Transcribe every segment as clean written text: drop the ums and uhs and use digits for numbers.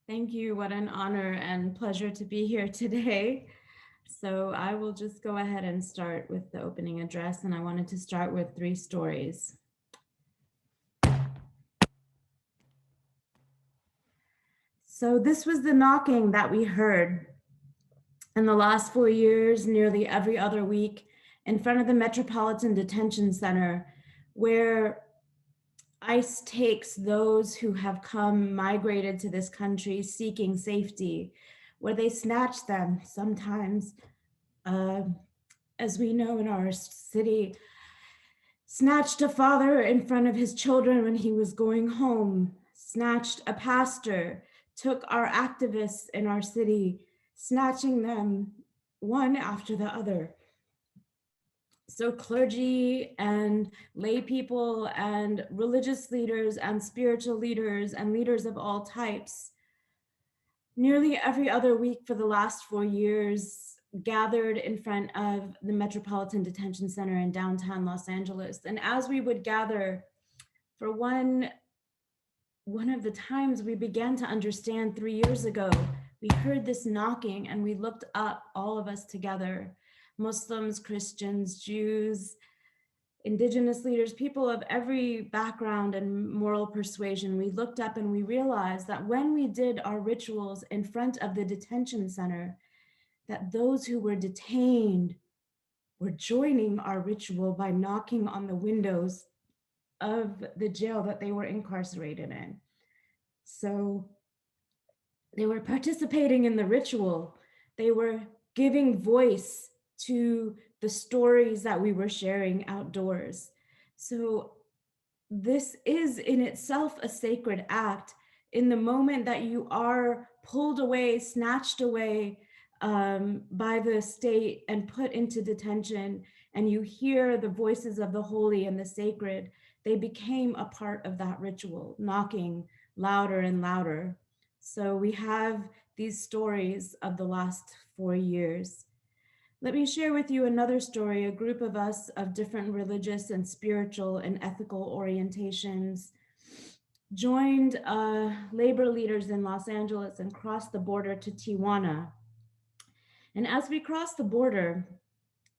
Thank you. What an honor and pleasure to be here today. So I will just go ahead and start with the opening address, and I wanted to start with 3 stories. So this was the knocking that we heard in the last 4 years, nearly every other week, in front of the Metropolitan Detention Center, where ICE takes those who have migrated to this country seeking safety, where they snatch them sometimes, as we know in our city, snatched a father in front of his children when he was going home, snatched a pastor, took our activists in our city, snatching them one after the other. So clergy and lay people and religious leaders and spiritual leaders and leaders of all types, nearly every other week for the last 4 years, gathered in front of the Metropolitan Detention Center in downtown Los Angeles. And as we would gather, for one of the times we began to understand 3 years ago, we heard this knocking and we looked up, all of us together, Muslims, Christians, Jews, indigenous leaders, people of every background and moral persuasion. We looked up and we realized that when we did our rituals in front of the detention center, that those who were detained were joining our ritual by knocking on the windows of the jail that they were incarcerated in. So they were participating in the ritual. They were giving voice to the stories that we were sharing outdoors. So this is in itself a sacred act. In the moment that you are pulled away, snatched away by the state and put into detention, and you hear the voices of the holy and the sacred, they became a part of that ritual, knocking louder and louder. So we have these stories of the last 4 years. Let me share with you another story. A group of us of different religious and spiritual and ethical orientations joined labor leaders in Los Angeles and crossed the border to Tijuana. And as we crossed the border,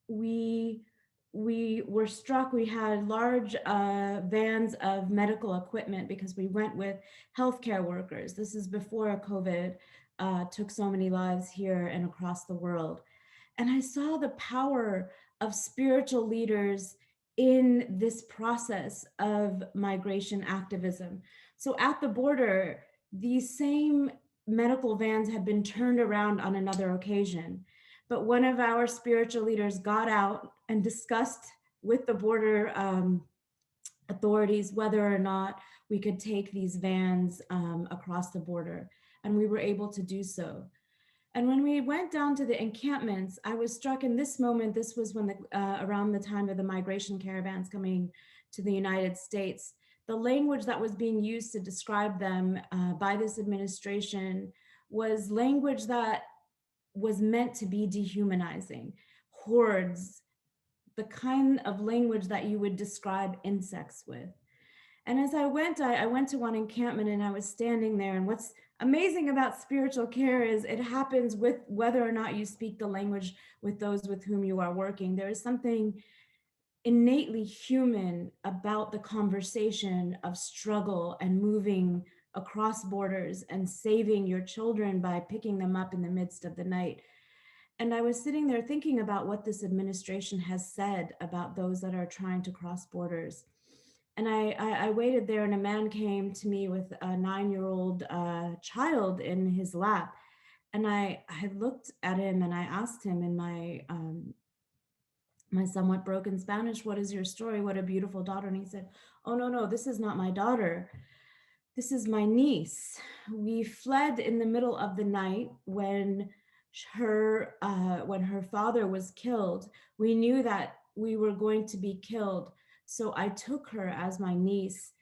we were struck. We had large vans of medical equipment because we went with healthcare workers. This is before COVID took so many lives here and across the world. And I saw the power of spiritual leaders in this process of migration activism. So at the border, these same medical vans had been turned around on another occasion. But one of our spiritual leaders got out and discussed with the border authorities whether or not we could take these vans across the border. And we were able to do so. And when we went down to the encampments, I was struck in this moment. This was when around the time of the migration caravans coming to the United States. The language that was being used to describe them by this administration was language that was meant to be dehumanizing. Hordes, the kind of language that you would describe insects with. And as I went to one encampment and I was standing there. And what's amazing about spiritual care is it happens with whether or not you speak the language with those with whom you are working. There is something innately human about the conversation of struggle and moving across borders and saving your children by picking them up in the midst of the night. And I was sitting there thinking about what this administration has said about those that are trying to cross borders. And I waited there, and a man came to me with a 9-year-old child in his lap. And I looked at him and I asked him in my somewhat broken Spanish, "What is your story? What a beautiful daughter." And he said, "Oh, no, this is not my daughter. This is my niece. We fled in the middle of the night when her father was killed. We knew that we were going to be killed. So I took her as my niece.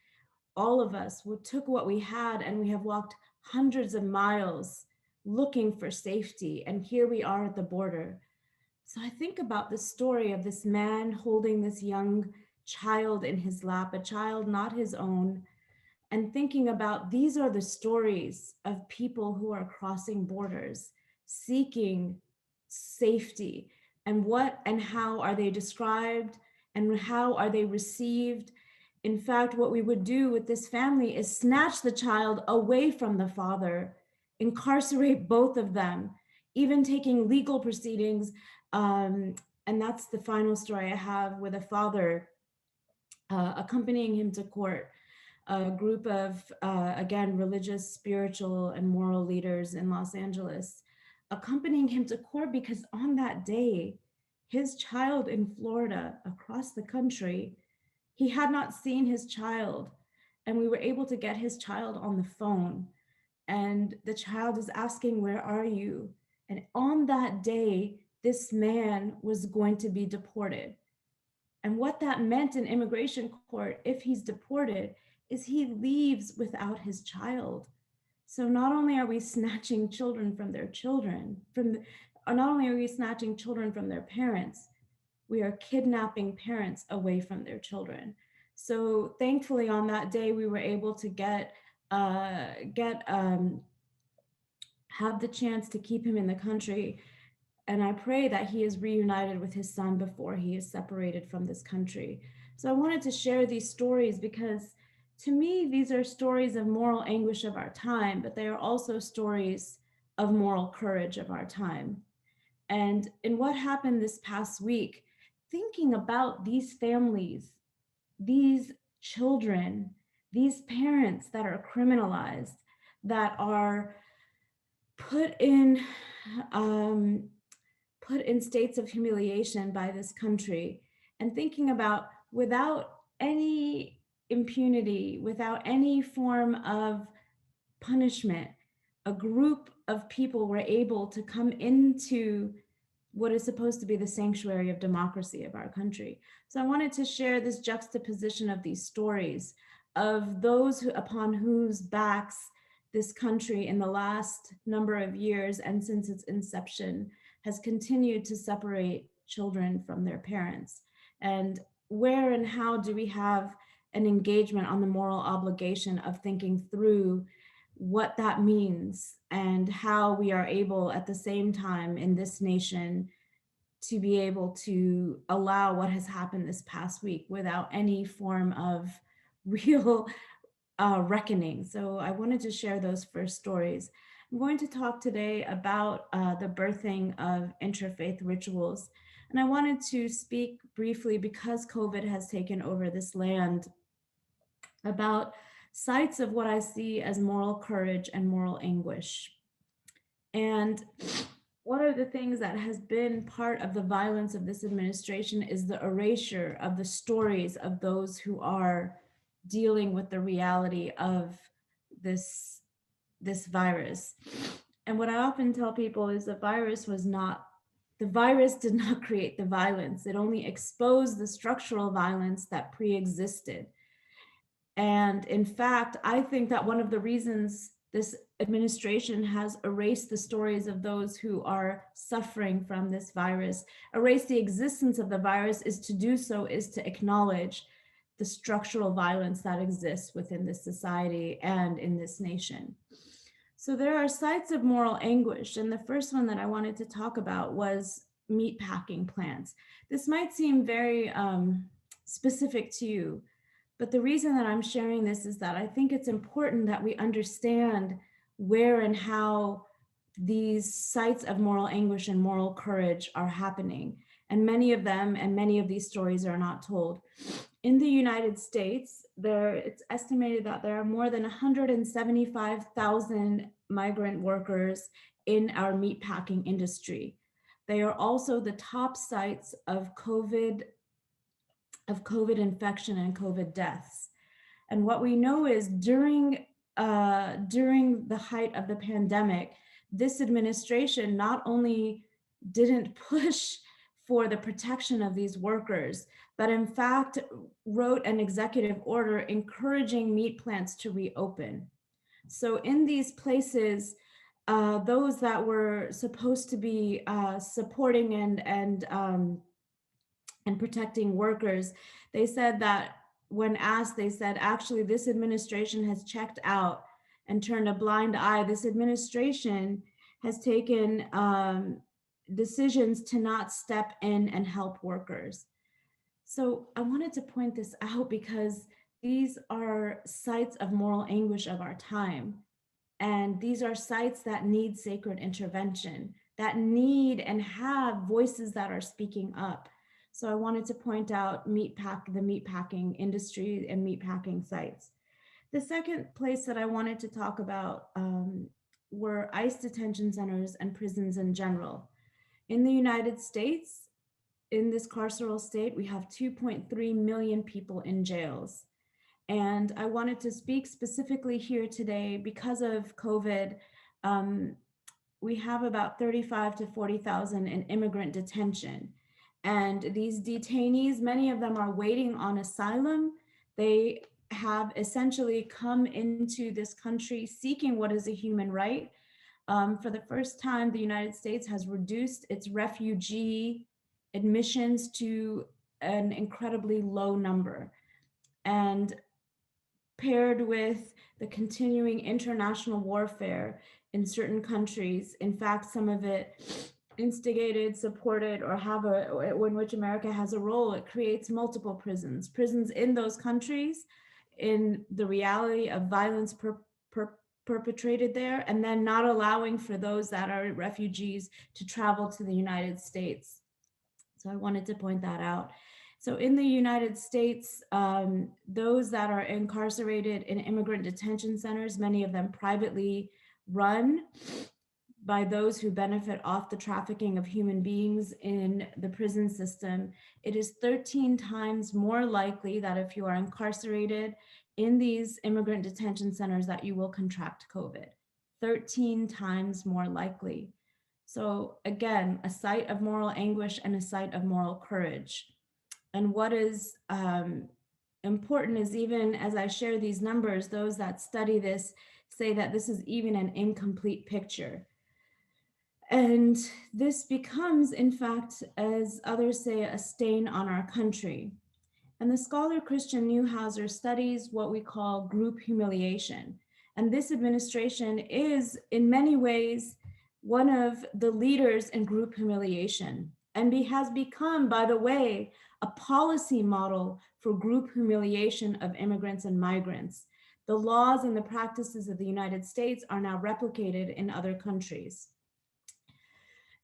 All of us took what we had, and we have walked hundreds of miles looking for safety. And here we are at the border." So I think about the story of this man holding this young child in his lap, a child not his own, and thinking about these are the stories of people who are crossing borders, seeking safety, and what and how are they described and how are they received. In fact, what we would do with this family is snatch the child away from the father, incarcerate both of them, even taking legal proceedings. And that's the final story I have, with a father accompanying him to court, a group of, again, religious, spiritual, and moral leaders in Los Angeles, accompanying him to court because on that day, his child in Florida, across the country, he had not seen his child. And we were able to get his child on the phone. And the child is asking, "Where are you?" And on that day, this man was going to be deported. And what that meant in immigration court, if he's deported, is he leaves without his child. So not only are we snatching children from their children, not only are we snatching children from their parents, we are kidnapping parents away from their children. So thankfully, on that day, we were able to have the chance to keep him in the country. And I pray that he is reunited with his son before he is separated from this country. So I wanted to share these stories because to me, these are stories of moral anguish of our time, but they are also stories of moral courage of our time. And in what happened this past week, thinking about these families, these children, these parents that are criminalized, that are put in um, put in states of humiliation by this country, and thinking about, without any impunity, without any form of punishment, a group of people were able to come into what is supposed to be the sanctuary of democracy of our country. So I wanted to share this juxtaposition of these stories of those upon whose backs this country in the last number of years and since its inception has continued to separate children from their parents. And where and how do we have an engagement on the moral obligation of thinking through what that means and how we are able at the same time in this nation to be able to allow what has happened this past week without any form of real reckoning. So I wanted to share those first stories. I'm going to talk today about the birthing of interfaith rituals. And I wanted to speak briefly, because COVID has taken over this land, about sites of what I see as moral courage and moral anguish. And one of the things that has been part of the violence of this administration is the erasure of the stories of those who are dealing with the reality of this virus. And what I often tell people is the virus did not create the violence. It only exposed the structural violence that pre-existed. And in fact, I think that one of the reasons this administration has erased the stories of those who are suffering from this virus, erased the existence of the virus, is to acknowledge the structural violence that exists within this society and in this nation. So there are sites of moral anguish. And the first one that I wanted to talk about was meatpacking plants. This might seem very specific to you, but the reason that I'm sharing this is that I think it's important that we understand where and how these sites of moral anguish and moral courage are happening. And many of them and many of these stories are not told. In the United States, it's estimated that there are more than 175,000 migrant workers in our meatpacking industry. They are also the top sites of COVID infection and COVID deaths. And what we know is during the height of the pandemic, this administration not only didn't push for the protection of these workers, but in fact wrote an executive order encouraging meat plants to reopen. So in these places, those that were supposed to be supporting and protecting workers, they said that when asked, they said, actually, this administration has checked out and turned a blind eye. This administration has taken decisions to not step in and help workers. So I wanted to point this out because these are sites of moral anguish of our time. And these are sites that need sacred intervention, that need and have voices that are speaking up. So I wanted to point out the meatpacking industry and meatpacking sites. The second place that I wanted to talk about were ICE detention centers and prisons in general. In the United States, in this carceral state, we have 2.3 million people in jails. And I wanted to speak specifically here today because of COVID. We have about 35 to 40,000 in immigrant detention. And these detainees, many of them are waiting on asylum. They have essentially come into this country seeking what is a human right. For the first time, the United States has reduced its refugee admissions to an incredibly low number. And paired with the continuing international warfare in certain countries, in fact, some of it instigated, supported, or in which America has a role, it creates multiple prisons in those countries, in the reality of violence perpetrated there, and then not allowing for those that are refugees to travel to the United States. So I wanted to point that out. So in the United States, those that are incarcerated in immigrant detention centers, many of them privately run by those who benefit off the trafficking of human beings in the prison system, it is 13 times more likely that if you are incarcerated in these immigrant detention centers that you will contract COVID. 13 times more likely. So again, a site of moral anguish and a site of moral courage. And what is important is, even as I share these numbers, those that study this say that this is even an incomplete picture. And this becomes, in fact, as others say, a stain on our country. And the scholar Christian Neuhauser studies what we call group humiliation. And this administration is, in many ways, one of the leaders in group humiliation, and has become, by the way, a policy model for group humiliation of immigrants and migrants. The laws and the practices of the United States are now replicated in other countries.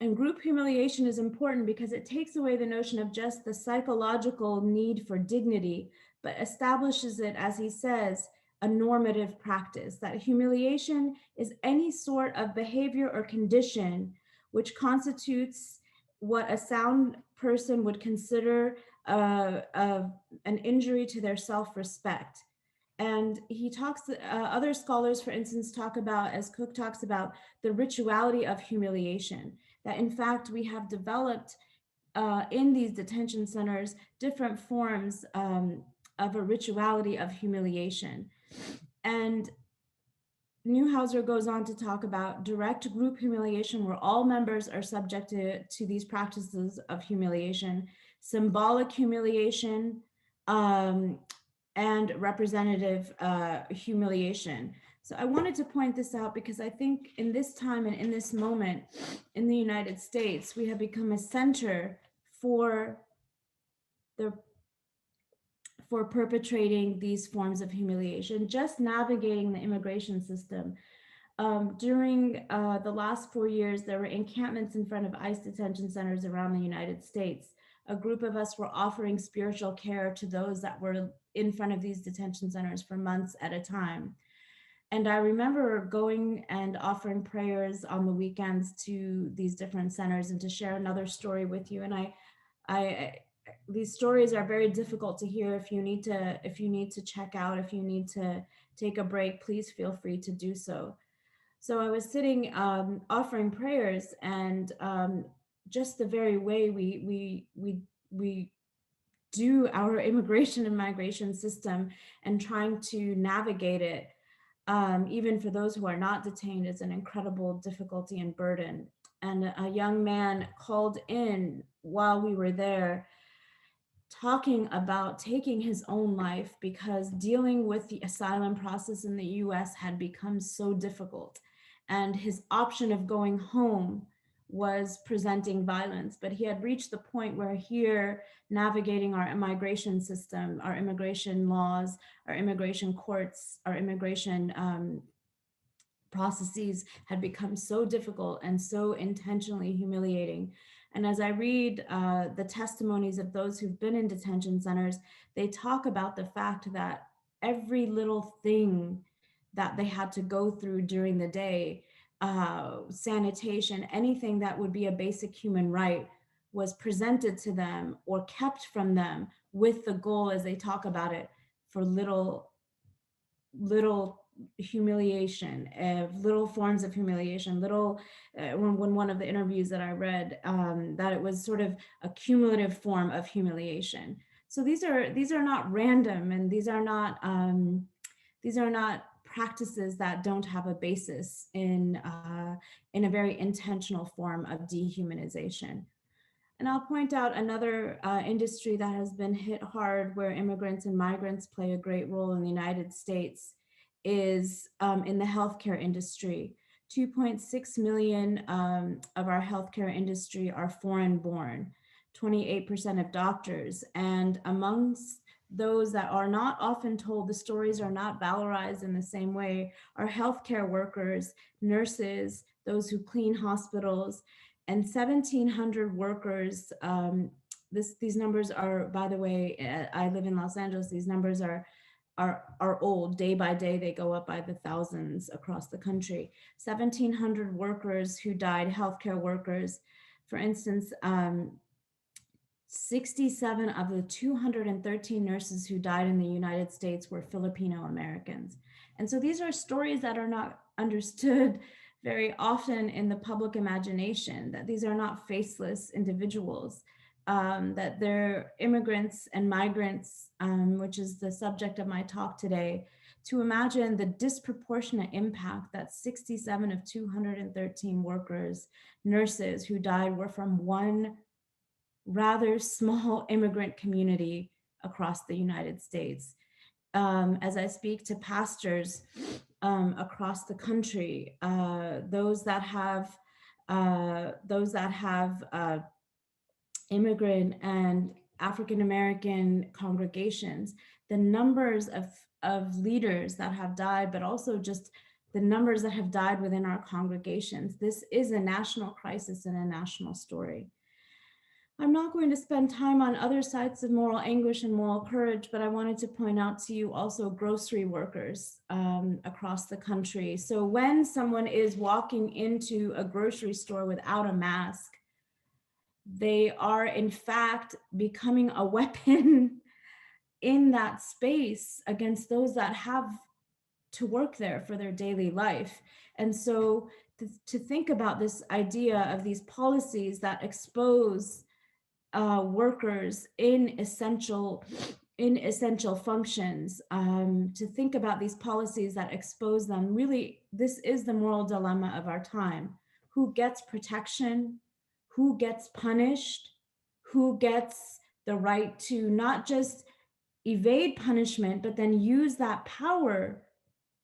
And group humiliation is important because it takes away the notion of just the psychological need for dignity, but establishes it, as he says, a normative practice, that humiliation is any sort of behavior or condition which constitutes what a sound person would consider an injury to their self-respect. And he talks, other scholars, for instance, talk about, as Cook talks about, the rituality of humiliation, that in fact we have developed in these detention centers different forms of a rituality of humiliation. And Neuhauser goes on to talk about direct group humiliation, where all members are subject to these practices of humiliation, symbolic humiliation, and representative humiliation. So I wanted to point this out because I think in this time and in this moment in the United States, we have become a center for perpetrating these forms of humiliation, just navigating the immigration system. During the last 4 years, there were encampments in front of ICE detention centers around the United States. A group of us were offering spiritual care to those that were in front of these detention centers for months at a time. And I remember going and offering prayers on the weekends to these different centers. And to share another story with you, and I these stories are very difficult to hear. If you need to check out, if you need to take a break, please feel free to do so. So I was sitting offering prayers, and just the very way we do our immigration and migration system and trying to navigate it, even for those who are not detained, is an incredible difficulty and burden. And a young man called in while we were there, talking about taking his own life because dealing with the asylum process in the US had become so difficult. And his option of going home was presenting violence. But he had reached the point where here, navigating our immigration system, our immigration laws, our immigration courts, our immigration processes had become so difficult and so intentionally humiliating. And as I read the testimonies of those who've been in detention centers, they talk about the fact that every little thing that they had to go through during the day, sanitation, anything that would be a basic human right, was presented to them or kept from them with the goal, as they talk about it, for little humiliation, little forms of humiliation, when one of the interviews that I read, that it was sort of a cumulative form of humiliation. So these are not random, and these are not practices that don't have a basis in a very intentional form of dehumanization. And I'll point out another industry that has been hit hard, where immigrants and migrants play a great role in the United States, is in the healthcare industry. 2.6 million of our healthcare industry are foreign born, 28% of doctors. And amongst those that are not often told, the stories are not valorized in the same way, are healthcare workers, nurses, those who clean hospitals, and 1,700 workers. These numbers are, by the way, I live in Los Angeles. These numbers are old. Day by day, they go up by the thousands across the country. 1,700 workers who died, healthcare workers. For instance, 67 of the 213 nurses who died in the United States were Filipino Americans. And so these are stories that are not understood very often in the public imagination, that these are not faceless individuals, that they're immigrants and migrants, which is the subject of my talk today. To imagine the disproportionate impact that 67 of 213 workers, nurses who died were from one rather small immigrant community across the United States. As I speak to pastors across the country, those that have immigrant and African American congregations, the numbers of leaders that have died, but also just the numbers that have died within our congregations. This is a national crisis and a national story. I'm not going to spend time on other sites of moral anguish and moral courage, but I wanted to point out to you also grocery workers across the country. So when someone is walking into a grocery store without a mask, they are in fact becoming a weapon in that space against those that have to work there for their daily life. And so to think about this idea of these policies that expose workers in essential functions, to think about these policies that expose them, really, this is the moral dilemma of our time. Who gets protection? Who gets punished? Who gets the right to not just evade punishment, but then use that power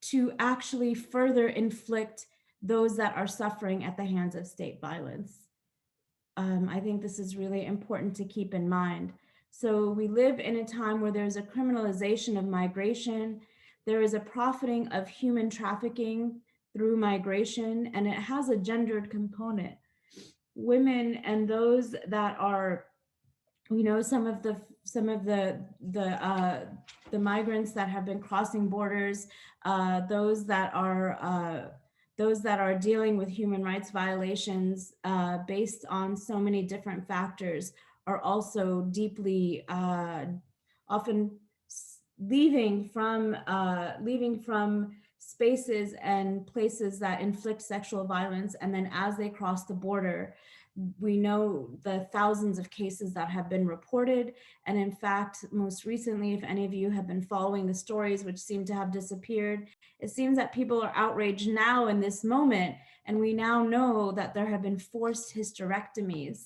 to actually further inflict those that are suffering at the hands of state violence? I think this is really important to keep in mind. So we live in a time where there's a criminalization of migration. There is a profiting of human trafficking through migration, and it has a gendered component. Women and those that are, some of the migrants that have been crossing borders, those that are dealing with human rights violations based on so many different factors, are also deeply often leaving from spaces and places that inflict sexual violence. And then as they cross the border, we know the thousands of cases that have been reported. And in fact, most recently, if any of you have been following the stories which seem to have disappeared, it seems that people are outraged now in this moment. And we now know that there have been forced hysterectomies.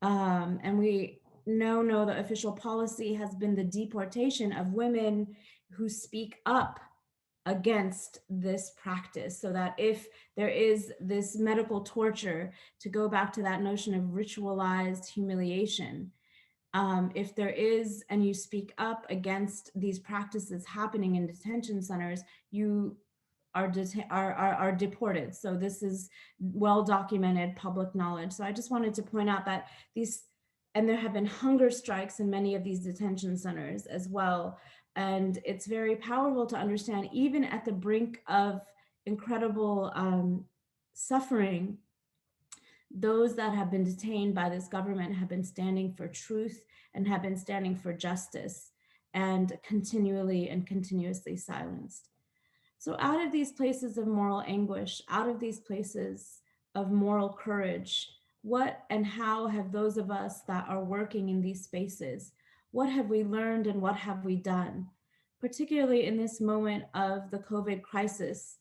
And we no, the official policy has been the deportation of women who speak up against this practice, so that if there is this medical torture, to go back to that notion of ritualized humiliation, if there is, and you speak up against these practices happening in detention centers, you are deported. So this is well documented public knowledge. So I just wanted to point out that these, and there have been hunger strikes in many of these detention centers as well. And it's very powerful to understand, even at the brink of incredible suffering, those that have been detained by this government have been standing for truth and have been standing for justice, and continually and continuously silenced. So out of these places of moral anguish, out of these places of moral courage, what and how have those of us that are working in these spaces, what have we learned and what have we done? Particularly in this moment of the COVID crisis,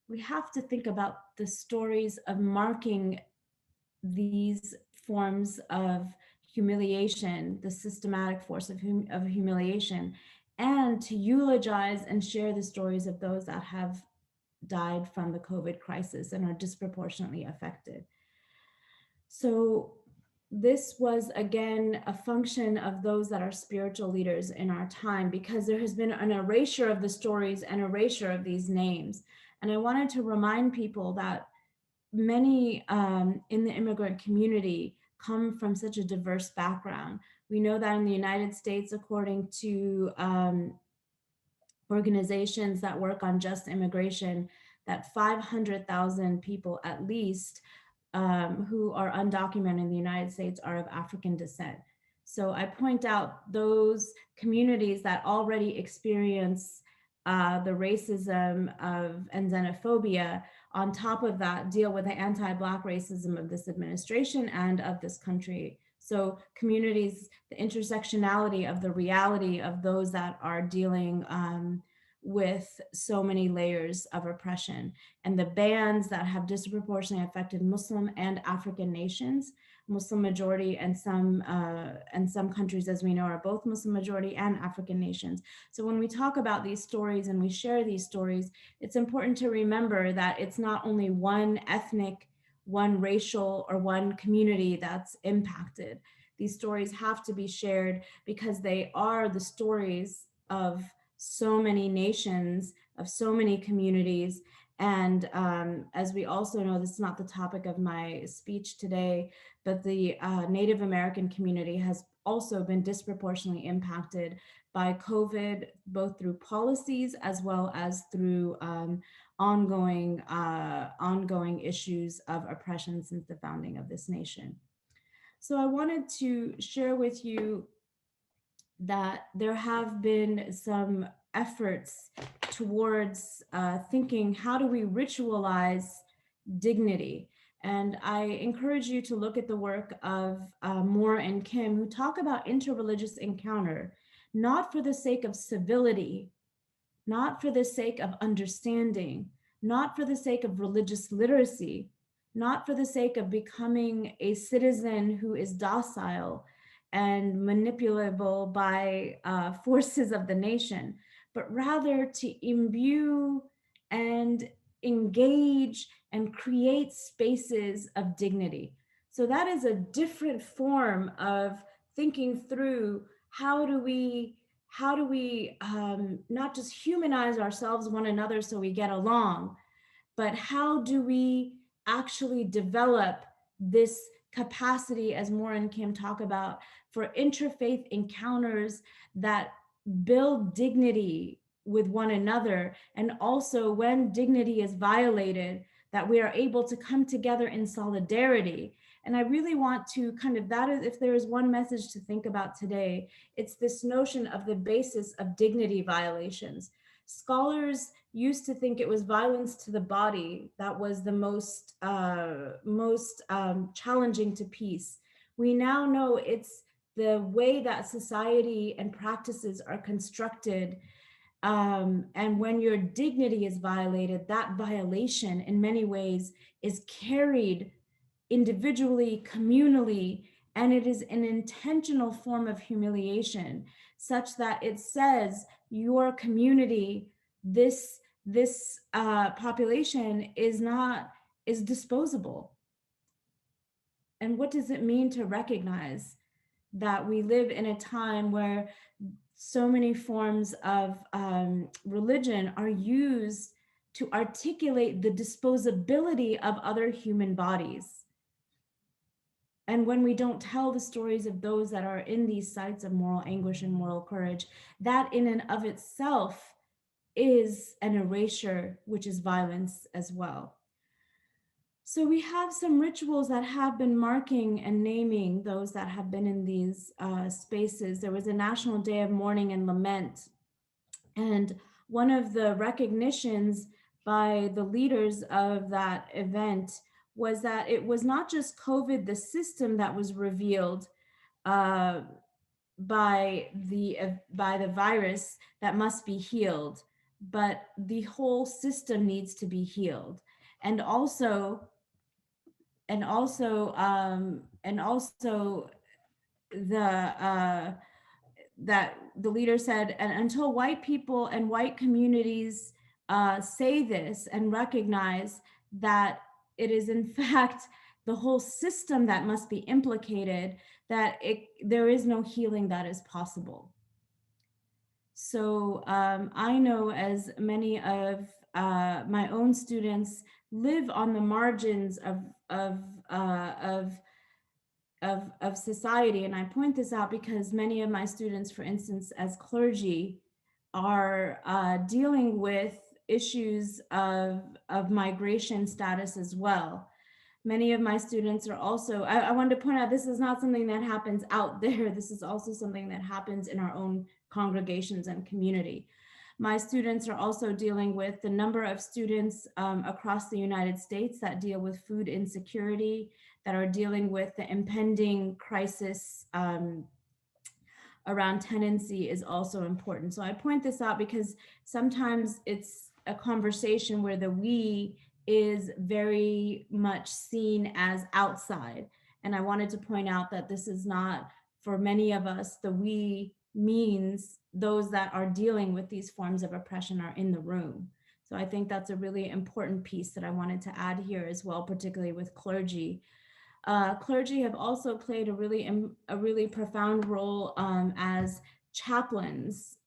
we have to think about the stories of marking these forms of humiliation, the systematic force of humiliation, and to eulogize and share the stories of those that have died from the COVID crisis and are disproportionately affected. So this was, again, a function of those that are spiritual leaders in our time, because there has been an erasure of the stories and erasure of these names. And I wanted to remind people that many in the immigrant community come from such a diverse background. We know that in the United States, according to organizations that work on just immigration, that 500,000 people at least who are undocumented in the United States are of African descent. So I point out those communities that already experience the racism of and xenophobia. On top of that, deal with the anti-Black racism of this administration and of this country. So communities, the intersectionality of the reality of those that are dealing with so many layers of oppression, and the bans that have disproportionately affected Muslim and African nations. Muslim majority and some countries, as we know, are both Muslim majority and African nations. So when we talk about these stories and we share these stories, it's important to remember that it's not only one ethnic, one racial, or one community that's impacted. These stories have to be shared because they are the stories of so many nations, of so many communities. And as we also know, this is not the topic of my speech today, but the Native American community has also been disproportionately impacted by COVID, both through policies as well as through ongoing issues of oppression since the founding of this nation. So I wanted to share with you that there have been some efforts towards thinking, how do we ritualize dignity? And I encourage you to look at the work of Maurer and Kim, who talk about interreligious encounter, not for the sake of civility, not for the sake of understanding, not for the sake of religious literacy, not for the sake of becoming a citizen who is docile and manipulable by forces of the nation, but rather to imbue and engage and create spaces of dignity. So that is a different form of thinking through how do we not just humanize ourselves, one another, so we get along, but how do we actually develop this capacity, as Maurer and Kim talk about, for interfaith encounters that build dignity with one another, and also when dignity is violated, that we are able to come together in solidarity. And I really want to that is, if there is one message to think about today, it's this notion of the basis of dignity violations. Scholars used to think it was violence to the body that was the most challenging to peace. We now know it's the way that society and practices are constructed. And when your dignity is violated, that violation in many ways is carried individually, communally, And it is an intentional form of humiliation, such that it says your community, this population is disposable. And what does it mean to recognize that we live in a time where so many forms of religion are used to articulate the disposability of other human bodies? And when we don't tell the stories of those that are in these sites of moral anguish and moral courage, that in and of itself is an erasure, which is violence as well. So we have some rituals that have been marking and naming those that have been in these spaces. There was a National Day of Mourning and Lament. And one of the recognitions by the leaders of that event was that it was not just COVID, the system, that was revealed uh, by the virus that must be healed, but the whole system needs to be healed. And also the that the leader said, and until white people and white communities say this and recognize that it is in fact the whole system that must be implicated, that there is no healing that is possible. So I know, as many of my own students live on the margins uh, of of society. And I point this out because many of my students, for instance, as clergy, are dealing with issues of migration status as well. Many of my students are also, I wanted to point out, this is not something that happens out there. This is also something that happens in our own congregations and community. My students are also dealing with the number of students across the United States that deal with food insecurity, that are dealing with the impending crisis around tenancy is also important. So I point this out because sometimes it's a conversation where the we is very much seen as outside. And I wanted to point out that this is not, for many of us, the we means those that are dealing with these forms of oppression are in the room. So I think that's a really important piece that I wanted to add here as well, particularly with clergy. Clergy have also played a really profound role as chaplains,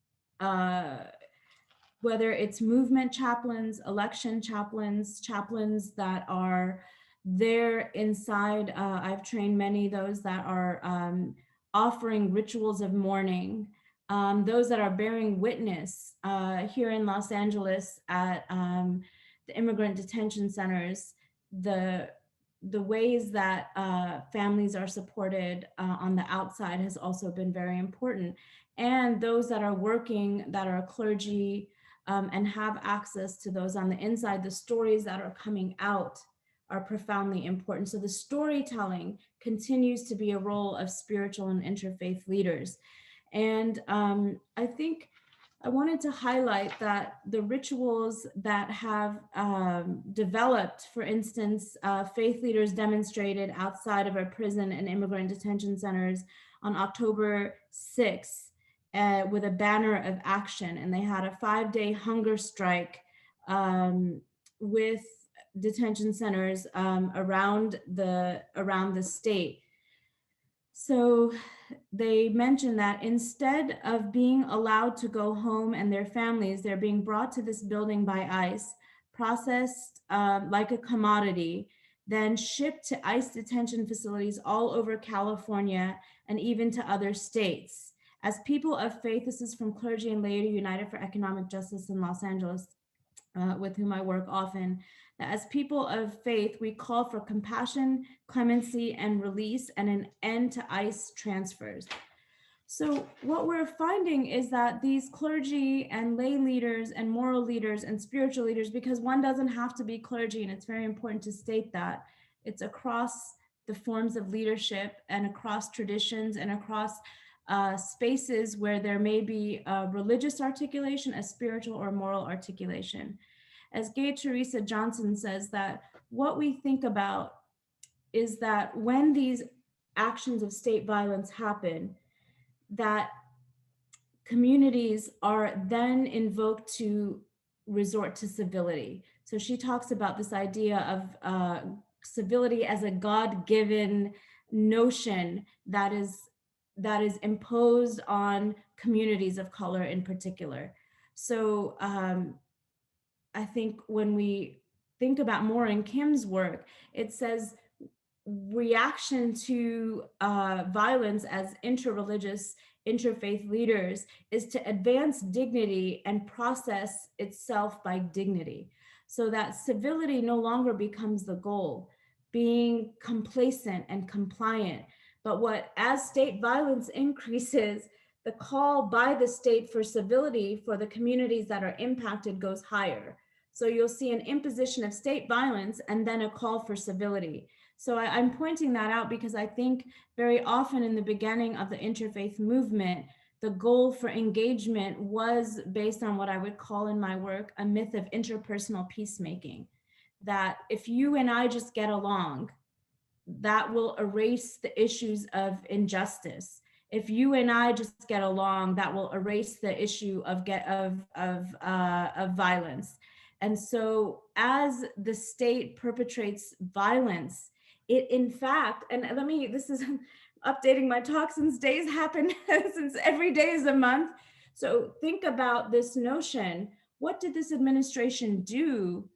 whether it's movement chaplains, election chaplains, chaplains that are there inside. I've trained many of those that are offering rituals of mourning, those that are bearing witness here in Los Angeles at the immigrant detention centers, the ways that families are supported on the outside has also been very important. And those that are working, that are clergy, and have access to those on the inside, the stories that are coming out are profoundly important. So the storytelling continues to be a role of spiritual and interfaith leaders. And I think I wanted to highlight that the rituals that have developed, for instance, faith leaders demonstrated outside of our prison and immigrant detention centers on October 6th with a banner of action. And they had a 5-day hunger strike with detention centers around the state. So they mentioned that instead of being allowed to go home and their families, they're being brought to this building by ICE, processed like a commodity, then shipped to ICE detention facilities all over California and even to other states. As people of faith, this is from Clergy and Laity United for Economic Justice in Los Angeles, with whom I work often, that as people of faith, we call for compassion, clemency, and release, and an end to ICE transfers. So what we're finding is that these clergy and lay leaders and moral leaders and spiritual leaders, because one doesn't have to be clergy, and it's very important to state that, it's across the forms of leadership and across traditions and across spaces where there may be a religious articulation, a spiritual or moral articulation. As Gay Teresa Johnson says, that what we think about is that when these actions of state violence happen, that communities are then invoked to resort to civility. So she talks about this idea of civility as a God-given notion that is imposed on communities of color in particular. So I think when we think about Maurer and Kim's work, it says reaction to violence as interreligious, interfaith leaders is to advance dignity and process itself by dignity, so that civility no longer becomes the goal, being complacent and compliant. But as state violence increases, the call by the state for civility for the communities that are impacted goes higher. So you'll see an imposition of state violence and then a call for civility. So I'm pointing that out because I think very often in the beginning of the interfaith movement, the goal for engagement was based on what I would call in my work a myth of interpersonal peacemaking. That if you and I just get along, that will erase the issues of injustice. If you and I just get along, that will erase the issue of violence. And so, as the state perpetrates violence, it in fact, and this is updating my talk since days happen, since every day is a month. So think about this notion. What did this administration do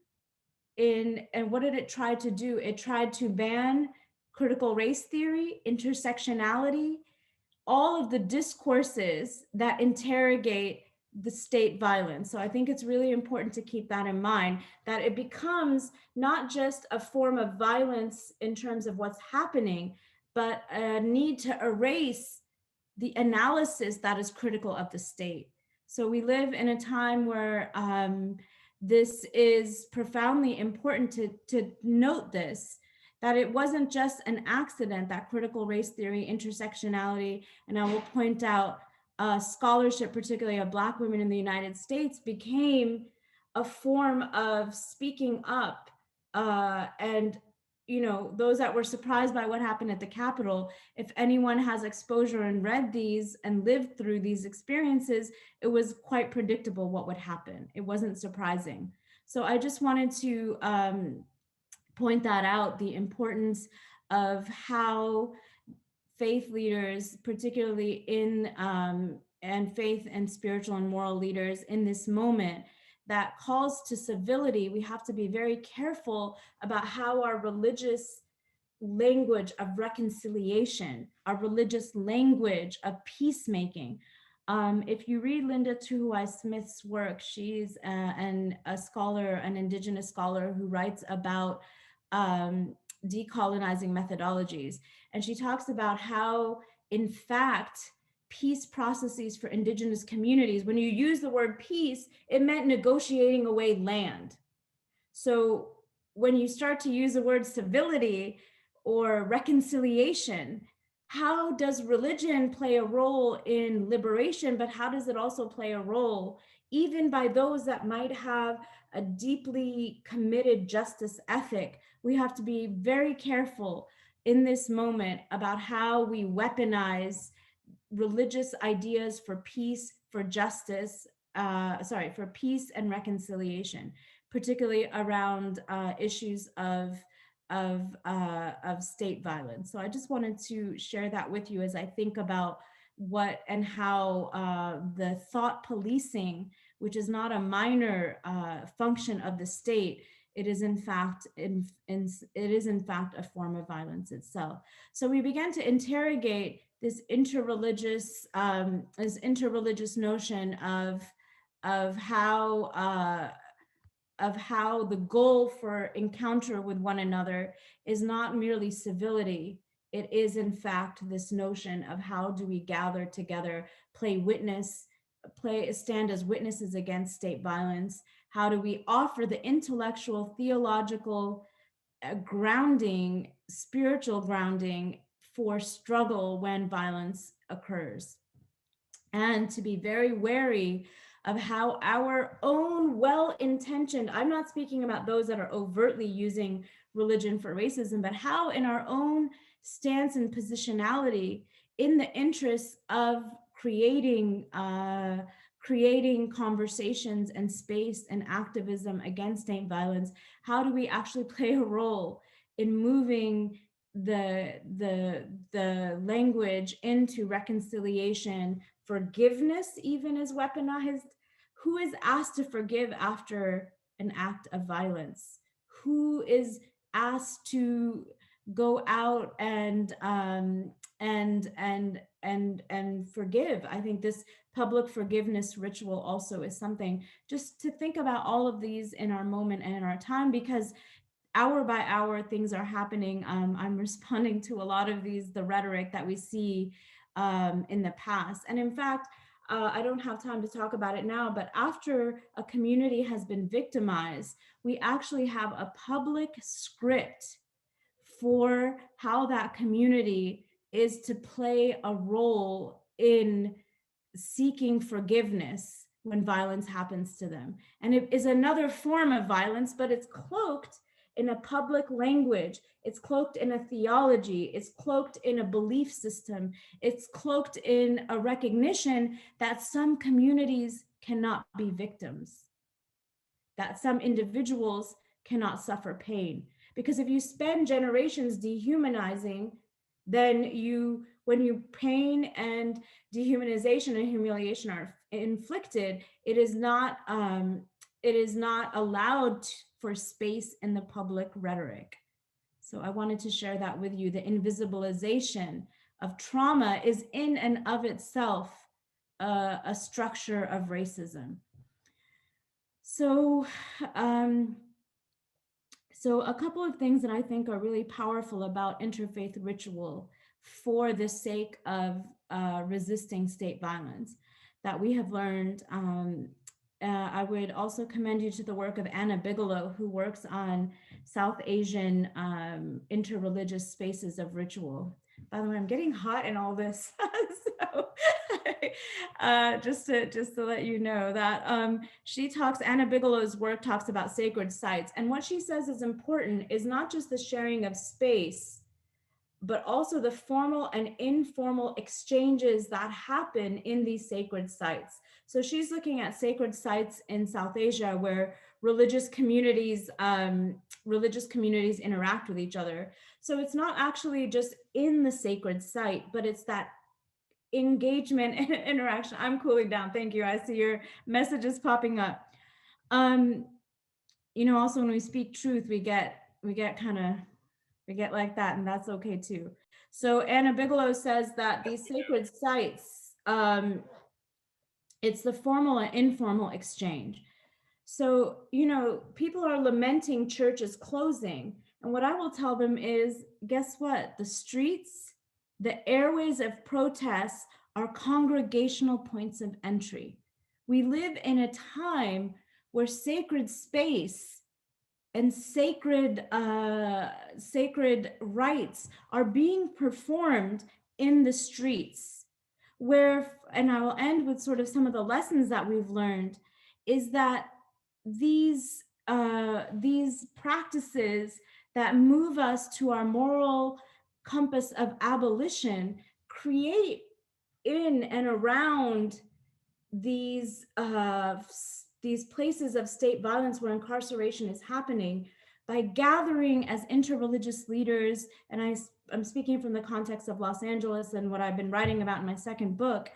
and what did it try to do? It tried to ban critical race theory, intersectionality, all of the discourses that interrogate the state violence. So I think it's really important to keep that in mind, that it becomes not just a form of violence in terms of what's happening, but a need to erase the analysis that is critical of the state. So we live in a time where this is profoundly important to note this, that it wasn't just an accident that critical race theory, intersectionality, and I will point out scholarship, particularly of Black women in the United States, became a form of speaking up and those that were surprised by what happened at the Capitol, if anyone has exposure and read these and lived through these experiences, it was quite predictable what would happen. It wasn't surprising. So I just wanted to point that out, the importance of how faith leaders, particularly and faith and spiritual and moral leaders in this moment, that calls to civility, we have to be very careful about how our religious language of reconciliation, our religious language of peacemaking. If you read Linda Tuhuai Smith's work, she's a scholar, an Indigenous scholar who writes about decolonizing methodologies. And she talks about how, in fact, peace processes for Indigenous communities, when you use the word peace, it meant negotiating away land. So when you start to use the word civility or reconciliation, how does religion play a role in liberation, but how does it also play a role even by those that might have a deeply committed justice ethic? We have to be very careful in this moment about how we weaponize religious ideas for peace, for justice, for peace and reconciliation, particularly around issues of state violence. So I just wanted to share that with you as I think about what and how the thought policing, which is not a minor function of the state, it is in fact a form of violence itself. So we began to interrogate this interreligious notion of how the goal for encounter with one another is not merely civility. It is in fact this notion of how do we gather together, stand as witnesses against state violence. How do we offer the intellectual, theological grounding, spiritual grounding for struggle when violence occurs? And to be very wary of how our own well-intentioned, I'm not speaking about those that are overtly using religion for racism, but how in our own stance and positionality in the interest of creating creating conversations and space and activism against state violence? How do we actually play a role in moving the language into reconciliation? Forgiveness even is weaponized. Who is asked to forgive after an act of violence? Who is asked to go out and forgive? I think this public forgiveness ritual also is something just to think about all of these in our moment and in our time, because hour by hour things are happening. I'm responding to a lot of the rhetoric that we see in the past. And in fact, I don't have time to talk about it now, but after a community has been victimized, we actually have a public script for how that community is to play a role in seeking forgiveness when violence happens to them. And it is another form of violence, but it's cloaked in a public language. It's cloaked in a theology. It's cloaked in a belief system. It's cloaked in a recognition that some communities cannot be victims, that some individuals cannot suffer pain. Because if you spend generations dehumanizing, then when pain and dehumanization and humiliation are inflicted, it is not allowed for space in the public rhetoric. So I wanted to share that with you. The invisibilization of trauma is in and of itself a structure of racism. So a couple of things that I think are really powerful about interfaith ritual for the sake of resisting state violence that we have learned. I would also commend you to the work of Anna Bigelow, who works on South Asian interreligious spaces of ritual. By the way, I'm getting hot in all this. So just to let you know that Anna Bigelow's work talks about sacred sites. And what she says is important is not just the sharing of space, but also the formal and informal exchanges that happen in these sacred sites. So she's looking at sacred sites in South Asia where religious communities interact with each other. So it's not actually just in the sacred site, but it's that engagement and interaction. I'm cooling down. Thank you. I see your messages popping up. Also when we speak truth, we get like that, and that's okay too. So Anna Bigelow says that these sacred sites, it's the formal and informal exchange. So, people are lamenting churches closing. And what I will tell them is, guess what? The streets, the airways of protest are congregational points of entry. We live in a time where sacred space and sacred rites are being performed in the streets, and I will end with sort of some of the lessons that we've learned, is that these practices that move us to our moral compass of abolition create in and around these places of state violence where incarceration is happening by gathering as interreligious leaders. And I'm speaking from the context of Los Angeles and what I've been writing about in my second book.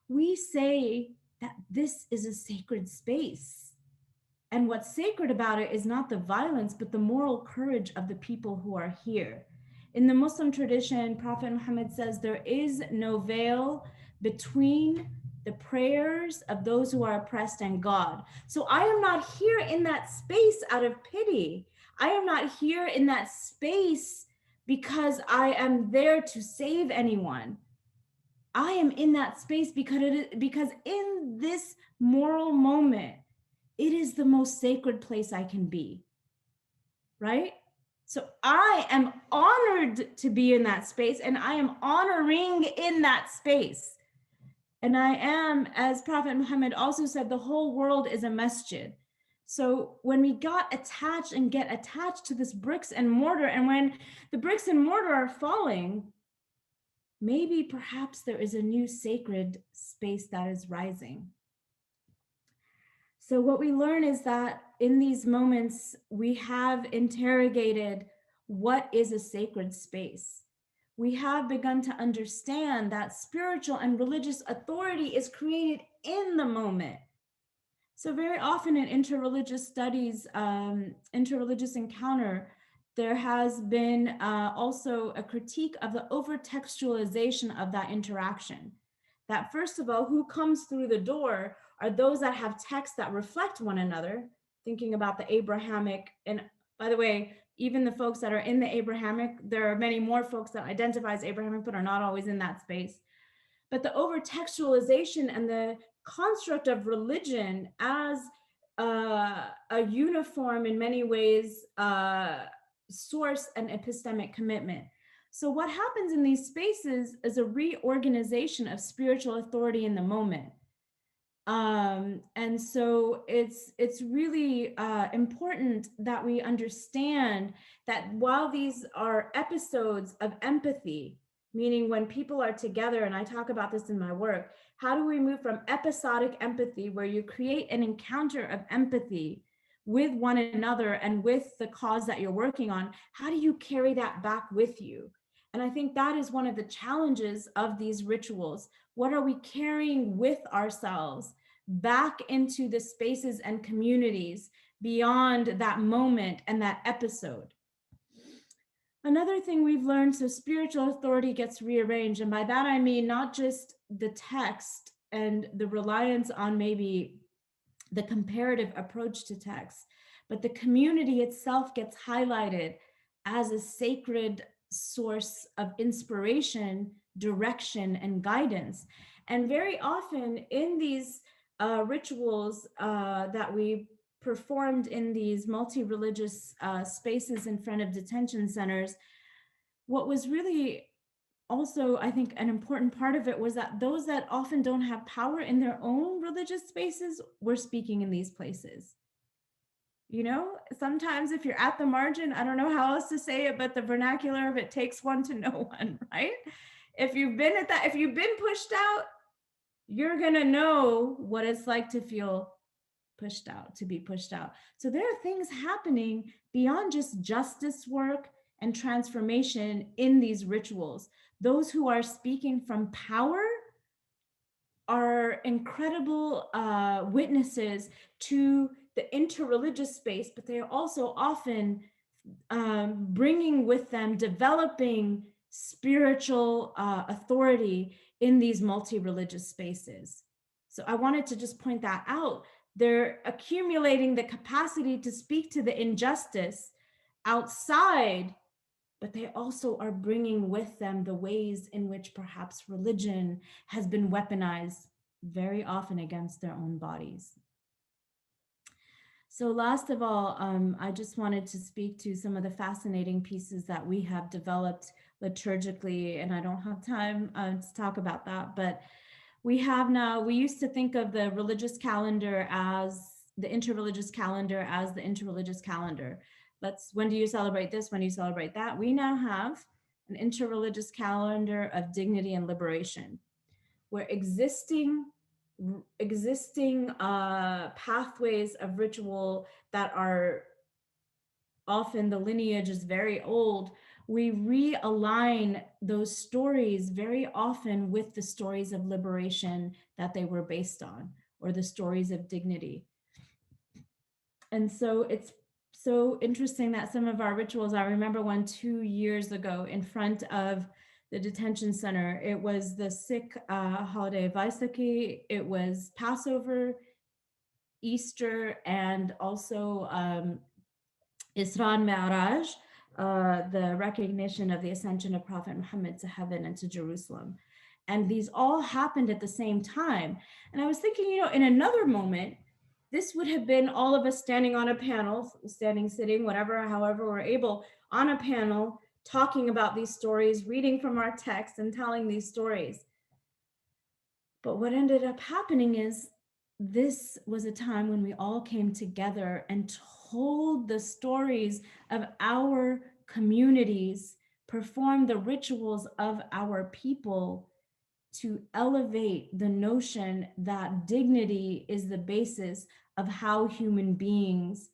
We say that this is a sacred space. And what's sacred about it is not the violence, but the moral courage of the people who are here. In the Muslim tradition, Prophet Muhammad says there is no veil between the prayers of those who are oppressed and God. So I am not here in that space out of pity. I am not here in that space because I am there to save anyone. I am in that space because in this moral moment, it is the most sacred place I can be, right? So I am honored to be in that space, and I am honoring in that space. And I am, as Prophet Muhammad also said, the whole world is a masjid. So when we got attached and get attached to this bricks and mortar, and when the bricks and mortar are falling, maybe perhaps there is a new sacred space that is rising. So what we learn is that in these moments, we have interrogated what is a sacred space. We have begun to understand that spiritual and religious authority is created in the moment. So very often in interreligious studies, interreligious encounter, there has been also a critique of the over-textualization of that interaction. That first of all, who comes through the door are those that have texts that reflect one another, thinking about the Abrahamic. And by the way, even the folks that are in the Abrahamic, there are many more folks that identify as Abrahamic, but are not always in that space. But the over-textualization and the construct of religion as a uniform, in many ways, source and epistemic commitment. So what happens in these spaces is a reorganization of spiritual authority in the moment. And so it's really important that we understand that while these are episodes of empathy, meaning when people are together, and I talk about this in my work, how do we move from episodic empathy, where you create an encounter of empathy with one another and with the cause that you're working on, how do you carry that back with you? And I think that is one of the challenges of these rituals. What are we carrying with ourselves back into the spaces and communities beyond that moment and that episode? Another thing we've learned, so spiritual authority gets rearranged. And by that, I mean not just the text and the reliance on maybe the comparative approach to text, but the community itself gets highlighted as a sacred source of inspiration, direction, and guidance. And very often in these rituals that we performed in these multi-religious spaces in front of detention centers, what was really also, I think, an important part of it was that those that often don't have power in their own religious spaces were speaking in these places. You know, sometimes if you're at the margin, I don't know how else to say it, but the vernacular of it takes one to know one, right? If you've been at that, if you've been pushed out, you're gonna know what it's like to feel pushed out, to be pushed out. So there are things happening beyond just justice work and transformation in these rituals. Those who are speaking from power are incredible witnesses to the interreligious space, but they are also often bringing with them, developing spiritual authority in these multi-religious spaces. So I wanted to just point that out. They're accumulating the capacity to speak to the injustice outside, but they also are bringing with them the ways in which perhaps religion has been weaponized very often against their own bodies. So last of all, I just wanted to speak to some of the fascinating pieces that we have developed liturgically, and I don't have time to talk about that, but we used to think of the religious calendar as the interreligious calendar as the interreligious calendar. When do you celebrate this? When do you celebrate that? We now have an interreligious calendar of dignity and liberation, where existing pathways of ritual that are often, the lineage is very old, we realign those stories very often with the stories of liberation that they were based on, or the stories of dignity. And so it's so interesting that some of our rituals, I remember one 2 years ago in front of the detention center. It was the Sikh holiday Vaisakhi, it was Passover, Easter, and also Isra and Mi'raj, the recognition of the ascension of Prophet Muhammad to heaven and to Jerusalem. And these all happened at the same time. And I was thinking, you know, in another moment, this would have been all of us standing on a panel, standing, sitting, whatever, however we're able, on a panel, talking about these stories, reading from our text and telling these stories. But what ended up happening is this was a time when we all came together and told the stories of our communities, performed the rituals of our people to elevate the notion that dignity is the basis of how human beings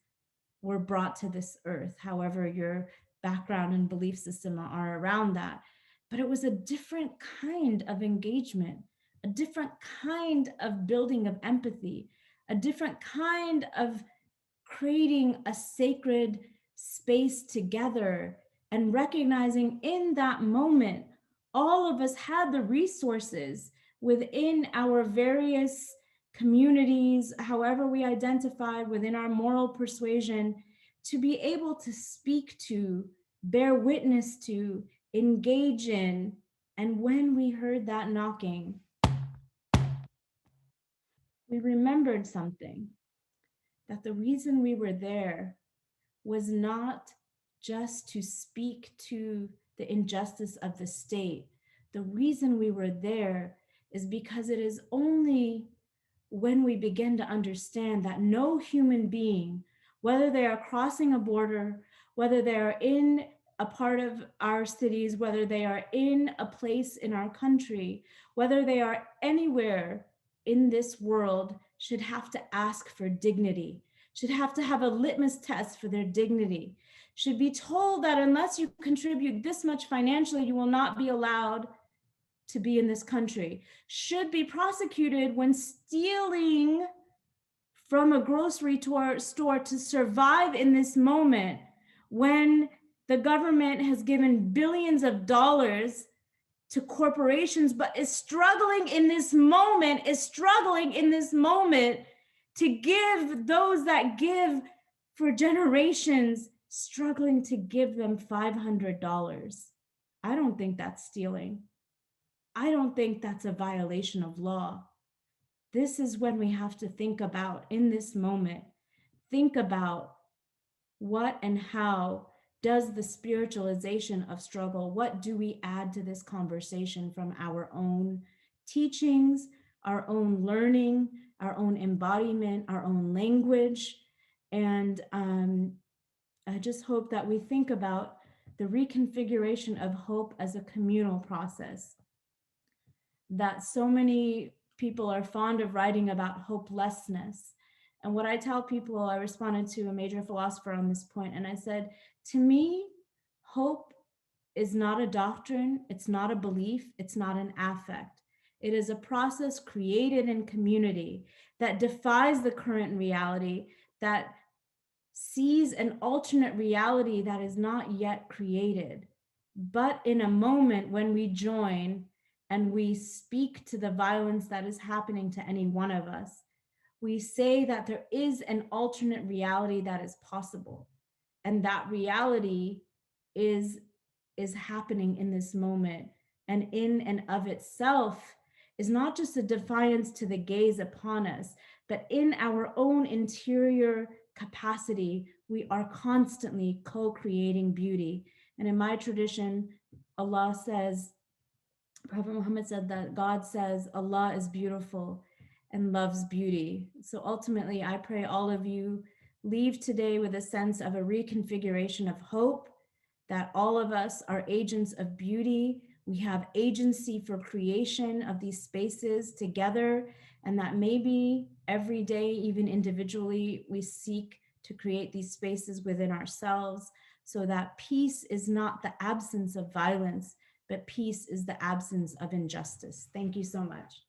were brought to this earth, however your background and belief system are around that. But it was a different kind of engagement, a different kind of building of empathy, a different kind of creating a sacred space together and recognizing in that moment, all of us had the resources within our various communities, however we identified within our moral persuasion, to be able to speak to, bear witness to, engage in. And when we heard that knocking, we remembered something, that the reason we were there was not just to speak to the injustice of the state. The reason we were there is because it is only when we begin to understand that no human being, whether they are crossing a border, whether they are in a part of our cities, whether they are in a place in our country, whether they are anywhere in this world, should have to ask for dignity, should have to have a litmus test for their dignity, should be told that unless you contribute this much financially, you will not be allowed to be in this country, should be prosecuted when stealing from a grocery store to survive in this moment, when the government has given billions of dollars to corporations, but is struggling in this moment, to give those that give for generations, struggling to give them $500. I don't think that's stealing. I don't think that's a violation of law. This is when we have to think about, in this moment, think about what and how does the spiritualization of struggle, what do we add to this conversation from our own teachings, our own learning, our own embodiment, our own language. And I just hope that we think about the reconfiguration of hope as a communal process, that so many people are fond of writing about hopelessness. And what I tell people, I responded to a major philosopher on this point, and I said, to me, hope is not a doctrine, it's not a belief, it's not an affect. It is a process created in community that defies the current reality, that sees an alternate reality that is not yet created. But in a moment when we join and we speak to the violence that is happening to any one of us, we say that there is an alternate reality that is possible. And that reality is happening in this moment. And in and of itself is not just a defiance to the gaze upon us, but in our own interior capacity, we are constantly co-creating beauty. And in my tradition, Allah says, Prophet Muhammad said that God says Allah is beautiful and loves beauty. So ultimately, I pray all of you leave today with a sense of a reconfiguration of hope, that all of us are agents of beauty. We have agency for creation of these spaces together, and that maybe every day, even individually, we seek to create these spaces within ourselves, so that peace is not the absence of violence, but peace is the absence of injustice. Thank you so much.